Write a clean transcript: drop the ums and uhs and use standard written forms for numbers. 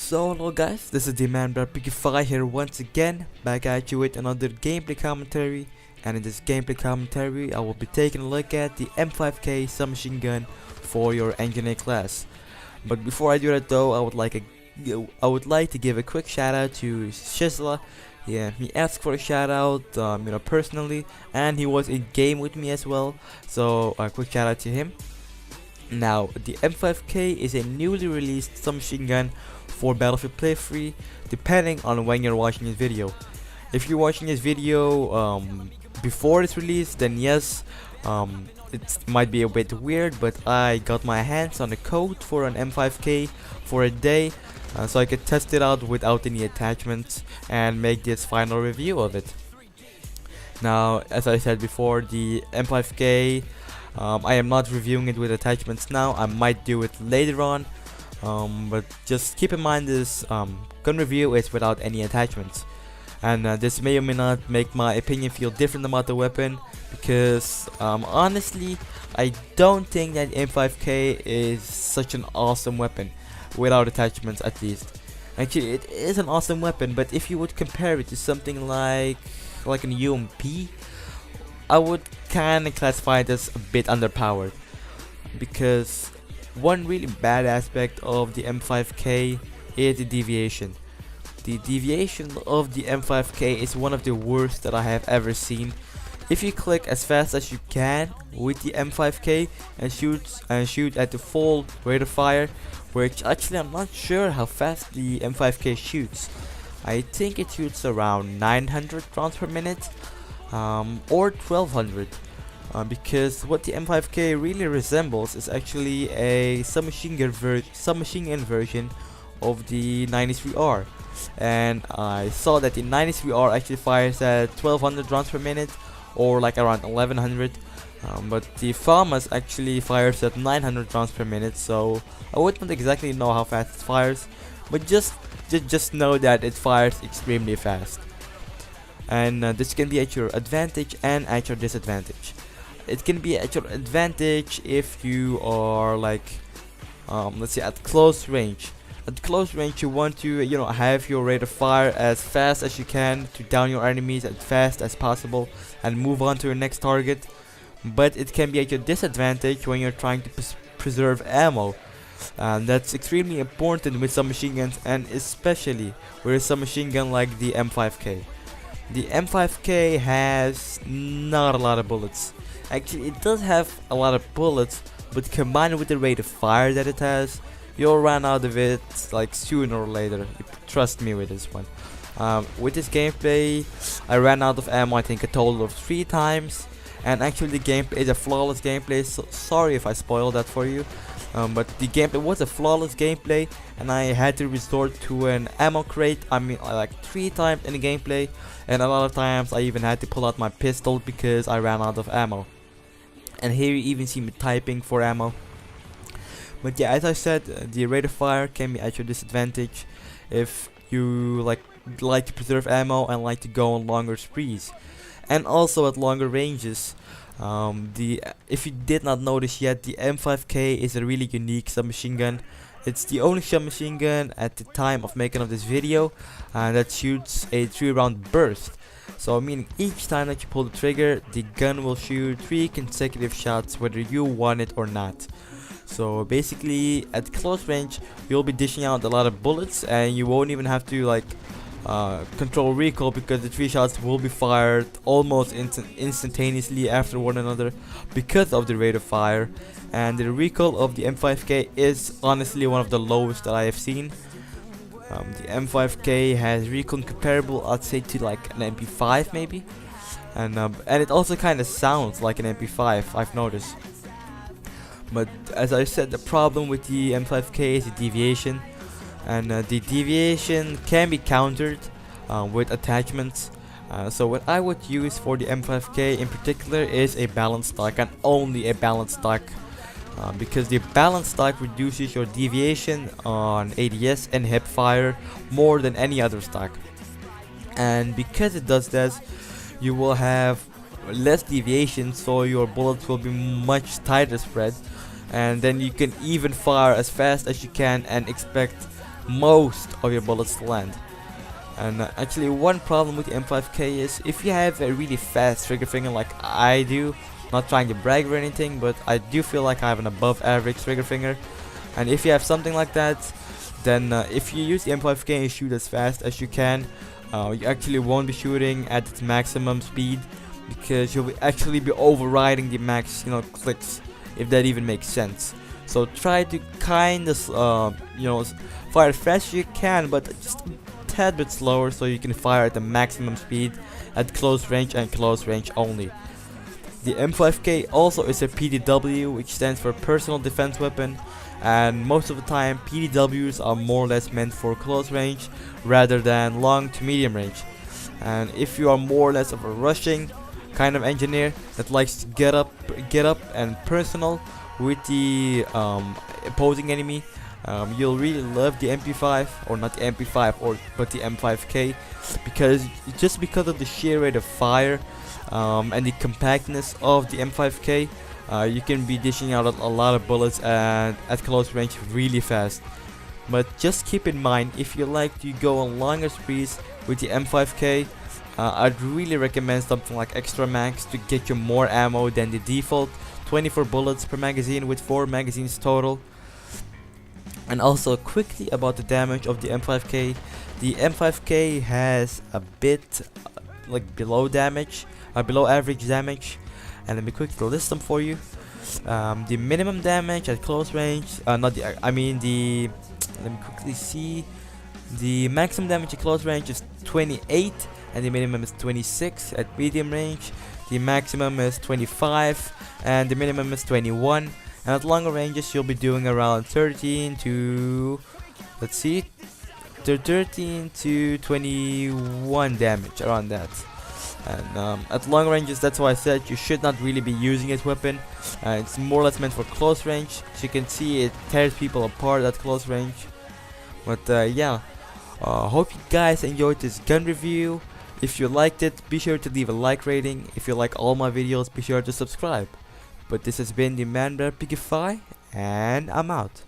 So hello guys, this is the man BFP4F here once again, back at you with another gameplay commentary. And in this gameplay commentary I will be taking a look at the M5K submachine gun for your engineer class. But before I do that though, I would like to give a quick shout out to Shizla. Yeah, he asked for a shout out, personally, and he was in game with me as well, so a quick shout out to him. Now, the M5K is a newly released submachine gun for Battlefield Play Free, depending on when you're watching this video. If you're watching this video before it's released, then yes, it might be a bit weird, but I got my hands on the code for an M5K for a day, so I could test it out without any attachments and make this final review of it. Now, as I said before, the M5K, I am not reviewing it with attachments now. I might do it later on, but just keep in mind this gun review is without any attachments. And this may or may not make my opinion feel different about the weapon, because honestly I don't think that M5K is such an awesome weapon without attachments, at least. Actually, it is an awesome weapon, but if you would compare it to something like an UMP, I would kinda classify it as a bit underpowered, because one really bad aspect of the M5K is the deviation. The deviation of the M5K is one of the worst that I have ever seen. If you click as fast as you can with the M5K and shoot at the full rate of fire, which actually I'm not sure how fast the M5K shoots. I think it shoots around 900 rounds per minute, or 1200, because what the M5K really resembles is actually a submachine gun version of the 93R. And I saw that the 93R actually fires at 1200 rounds per minute, or like around 1100, but the FAMAS actually fires at 900 rounds per minute, so I wouldn't exactly know how fast it fires, but just know that it fires extremely fast. And this can be at your advantage and at your disadvantage. It can be at your advantage if you are like, let's say at close range. At close range, you want to, have your rate of fire as fast as you can to down your enemies as fast as possible and move on to your next target. But it can be at your disadvantage when you're trying to preserve ammo. And that's extremely important with submachine guns, and especially with a submachine gun like the M5K. The M5K has not a lot of bullets. Actually, it does have a lot of bullets, but combined with the rate of fire that it has, you'll run out of it like sooner or later. Trust me with this one. With this gameplay, I ran out of ammo I think a total of 3 times, and actually the gameplay is a flawless gameplay, so sorry if I spoiled that for you. But the gameplay was a flawless gameplay, and I had to resort to an ammo crate. I mean, like 3 times in the gameplay, and a lot of times I even had to pull out my pistol because I ran out of ammo. And here you even see me typing for ammo. But yeah, as I said, the rate of fire can be at your disadvantage if you like to preserve ammo and like to go on longer sprees, and also at longer ranges. If you did not notice yet, the M5K is a really unique submachine gun. It's the only submachine gun at the time of making of this video that shoots a 3-round burst. So meaning each time that you pull the trigger, the gun will shoot 3 consecutive shots whether you want it or not. So basically, at close range, you'll be dishing out a lot of bullets, and you won't even have to control recoil, because the 3 shots will be fired almost instantaneously after one another because of the rate of fire. And the recoil of the M5K is honestly one of the lowest that I have seen. The M5K has recoil comparable, I'd say, to like an MP5 maybe, and it also kind of sounds like an MP5, I've noticed. But as I said, the problem with the M5K is the deviation, and the deviation can be countered with attachments. So what I would use for the M5K in particular is a balanced stock, and only a balanced stock, because the balanced stock reduces your deviation on ADS and hip fire more than any other stock. And because it does this, you will have less deviation, so your bullets will be much tighter spread, and then you can even fire as fast as you can and expect most of your bullets to land. And actually, one problem with the M5K is if you have a really fast trigger finger like I do, not trying to brag or anything, but I do feel like I have an above average trigger finger. And if you have something like that, then if you use the M5K and shoot as fast as you can, you actually won't be shooting at its maximum speed, because you'll actually be overriding the max, clicks, if that even makes sense. So try to kind of, fire as fast as you can, but just a tad bit slower, so you can fire at the maximum speed at close range and close range only. The M5K also is a PDW, which stands for Personal Defense Weapon, and most of the time PDWs are more or less meant for close range rather than long to medium range. And if you are more or less of a rushing kind of engineer that likes to get up and personal with the opposing enemy, you'll really love the MP5, or not the MP5, but the M5K, because of the sheer rate of fire and the compactness of the M5K, you can be dishing out a lot of bullets at close range really fast. But just keep in mind, if you like to go on longer sprees with the M5K, I'd really recommend something like Extra Max to get you more ammo than the default 24 bullets per magazine with 4 magazines total. And also quickly about the damage of the M5K. The M5K has a bit below average damage, and let me quickly list them for you. The minimum damage at close range, let me quickly see. The maximum damage at close range is 28, and the minimum is 26 at medium range. The maximum is 25, and the minimum is 21. And at longer ranges, you'll be doing around 13 to 21 damage, around that. And at long ranges, that's why I said you should not really be using this weapon. It's more or less meant for close range. As you can see, it tears people apart at close range. But yeah, hope you guys enjoyed this gun review. If you liked it, be sure to leave a like rating. If you like all my videos, be sure to subscribe. But this has been the Man BFP4F, and I'm out.